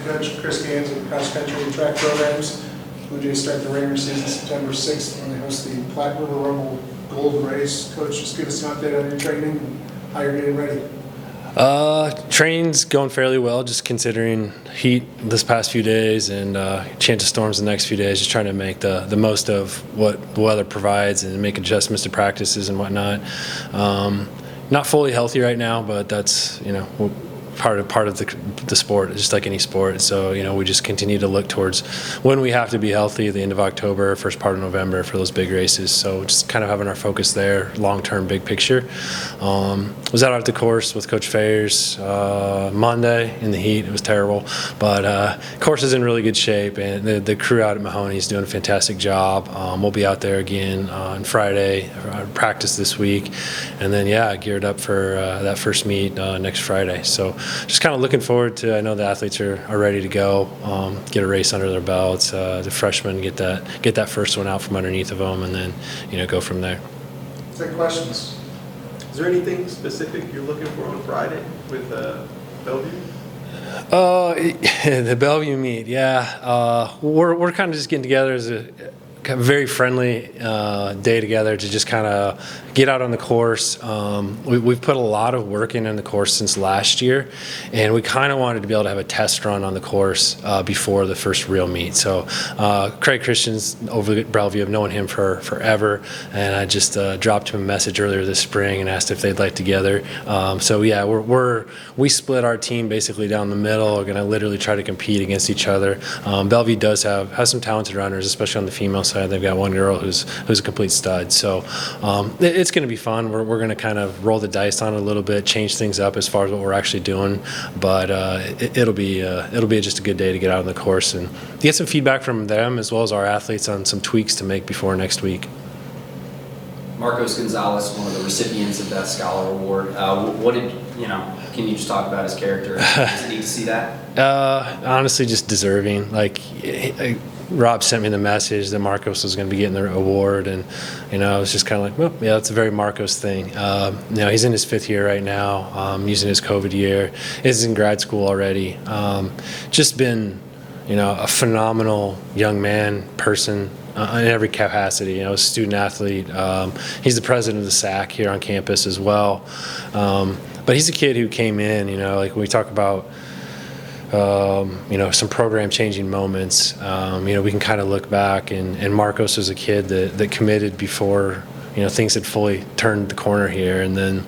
coach Chris Gannon of the cross country and track programs. Blue Jays start the regular season September 6th when they host the Platte River Rumble Golden Race. Coach, just give us an update on your training and how you're getting ready. Training's going fairly well, just considering heat this past few days and chance of storms the next few days, just trying to make the most of what the weather provides and make adjustments to practices and whatnot. Not fully healthy right now, but that's, part of the sport, just like any sport. So, we just continue to look towards when we have to be healthy, the end of October, first part of November for those big races. So just kind of having our focus there, long-term, big picture. Was out at the course with Coach Fayers Monday in the heat. It was terrible, but course is in really good shape, and the crew out at Mahoney is doing a fantastic job. We'll be out there again on Friday, practice this week, and then, geared up for that first meet next Friday. So just kind of looking forward to, I know the athletes are ready to go, get a race under their belts, the freshmen get that first one out from underneath of them, and then, go from there. Take questions. Is there anything specific you're looking for on Friday with Bellevue? The Bellevue meet, we're kind of just getting together as a very friendly day together to just kind of get out on the course. We've put a lot of work in the course since last year, and we kind of wanted to be able to have a test run on the course before the first real meet. So Craig Christian's over at Bellevue, I've known him for forever, and I just dropped him a message earlier this spring and asked if they'd like together. We split our team basically down the middle. We're going to literally try to compete against each other. Bellevue does have some talented runners, especially on the female side. They've got one girl who's a complete stud. So it's going to be fun. We're going to kind of roll the dice on it a little bit, change things up as far as what we're actually doing. But it'll be just a good day to get out on the course and get some feedback from them as well as our athletes on some tweaks to make before next week. Marcos Gonzalez, one of the recipients of that Scholar Award. Can you just talk about his character? Does it need to see that? Honestly, just deserving. Rob sent me the message that Marcos was going to be getting the award, and I was just kind of like, well, it's a very Marcos thing. He's in his 5th year right now, using his COVID year. He's in grad school already. Just been, a phenomenal young man, person. In every capacity, student athlete. He's the president of the SAC here on campus as well. But he's a kid who came in, when we talk about, some program changing moments, we can kind of look back, and Marcos was a kid that committed before, things had fully turned the corner here. And then,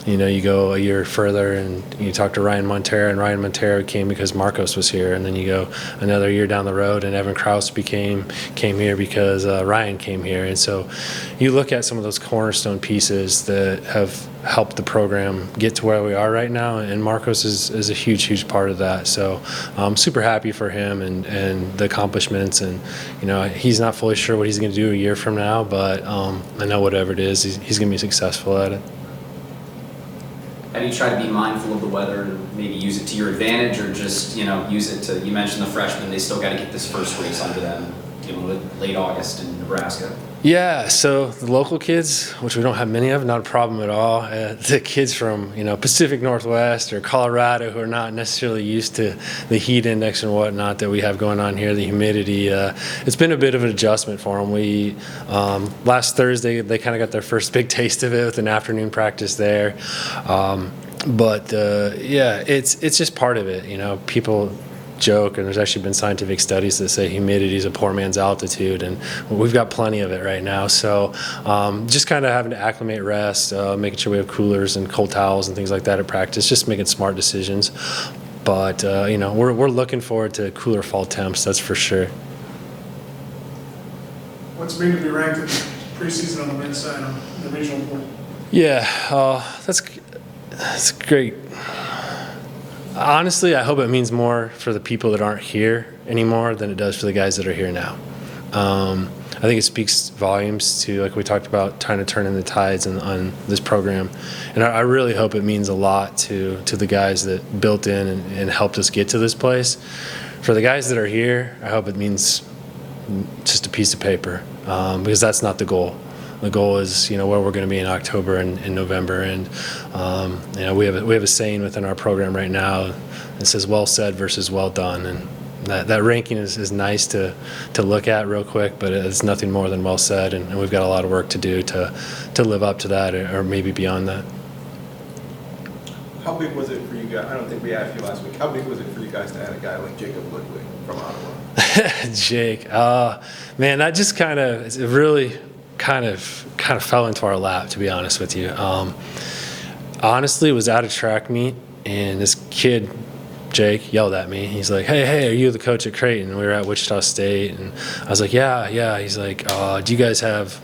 you go a year further and you talk to Ryan Montero, and Ryan Montero came because Marcos was here. And then you go another year down the road and Evan Krause came here because Ryan came here. And so you look at some of those cornerstone pieces that have helped the program get to where we are right now, and Marcos is a huge part of that. So I'm super happy for him and the accomplishments. And he's not fully sure what he's going to do a year from now, but I know whatever it is, he's going to be successful at it. Have you tried to be mindful of the weather and maybe use it to your advantage, or just use it to? You mentioned the freshmen; they still got to get this first race under them, late August in Nebraska. Yeah, so the local kids, which we don't have many of, not a problem at all. The kids from Pacific Northwest or Colorado who are not necessarily used to the heat index and whatnot that we have going on here, the humidity, it's been a bit of an adjustment for them. We last Thursday they kind of got their first big taste of it with an afternoon practice there, it's just part of it. People joke, and there's actually been scientific studies that say humidity is a poor man's altitude, and we've got plenty of it right now. So just kind of having to acclimate rest, making sure we have coolers and cold towels and things like that at practice, just making smart decisions. But we're looking forward to cooler fall temps, that's for sure. What's it mean to be ranked in preseason on the men's side on the regional pool? Yeah, that's great. Honestly, I hope it means more for the people that aren't here anymore than it does for the guys that are here now. I think it speaks volumes to, like we talked about, trying to turn in the tides on this program. And I really hope it means a lot to the guys that built in and helped us get to this place. For the guys that are here, I hope it means just a piece of paper, because that's not the goal. The goal is, where we're going to be in October and in November, and we have a saying within our program right now. It says well said versus well done, and that ranking is nice to look at real quick, but it's nothing more than well said, and we've got a lot of work to do to live up to that, or maybe beyond that. How big was it for you guys? I don't think we asked you last week. How big was it for you guys to add a guy like Jacob Ludwig from Ottawa? Jake, man, that just it really kind of fell into our lap, to be honest with you. Honestly, it was at a track meet, and this kid, Jake, yelled at me. He's like, hey, are you the coach at Creighton? And we were at Wichita State, and I was like, yeah. He's like, do you guys have,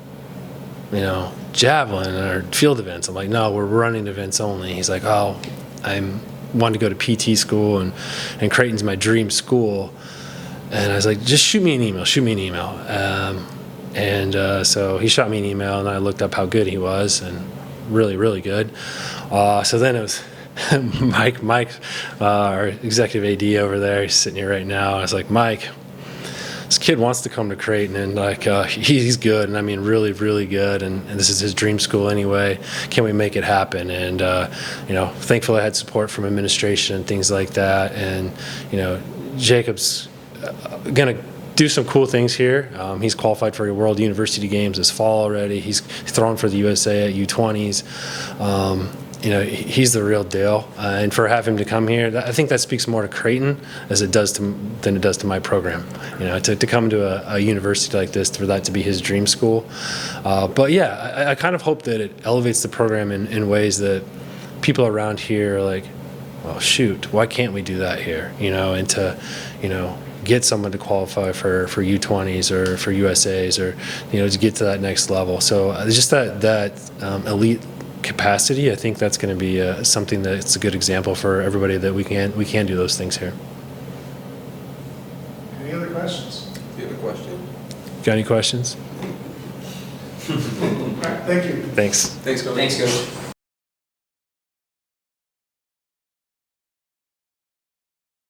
javelin or field events? I'm like, no, we're running events only. He's like, oh, I'm wanting to go to PT school, and Creighton's my dream school. And I was like, just shoot me an email. So he shot me an email, and I looked up how good he was, and really, really good. So then it was Mike, our executive AD over there. He's sitting here right now. I was like, Mike, this kid wants to come to Creighton, and he's good, and I mean really, really good, and this is his dream school anyway. Can we make it happen? And thankfully I had support from administration and things like that. And Jacob's gonna do some cool things here. He's qualified for World University Games this fall already. He's thrown for the USA at U20s. He's the real deal. And for having him to come here, I think that speaks more to Creighton than it does to my program. To come to a university like this, for that to be his dream school. But yeah, I kind of hope that it elevates the program in ways that people around here are like, well, shoot, why can't we do that here? And to, get someone to qualify for U20s or for USAs, or to get to that next level. So just that elite capacity, I think that's going to be something that's a good example for everybody that we can do those things here. Any other questions? Do you have a question? Got any questions? All right, thank you. Thanks. Thanks, Coach. Thanks, Coach.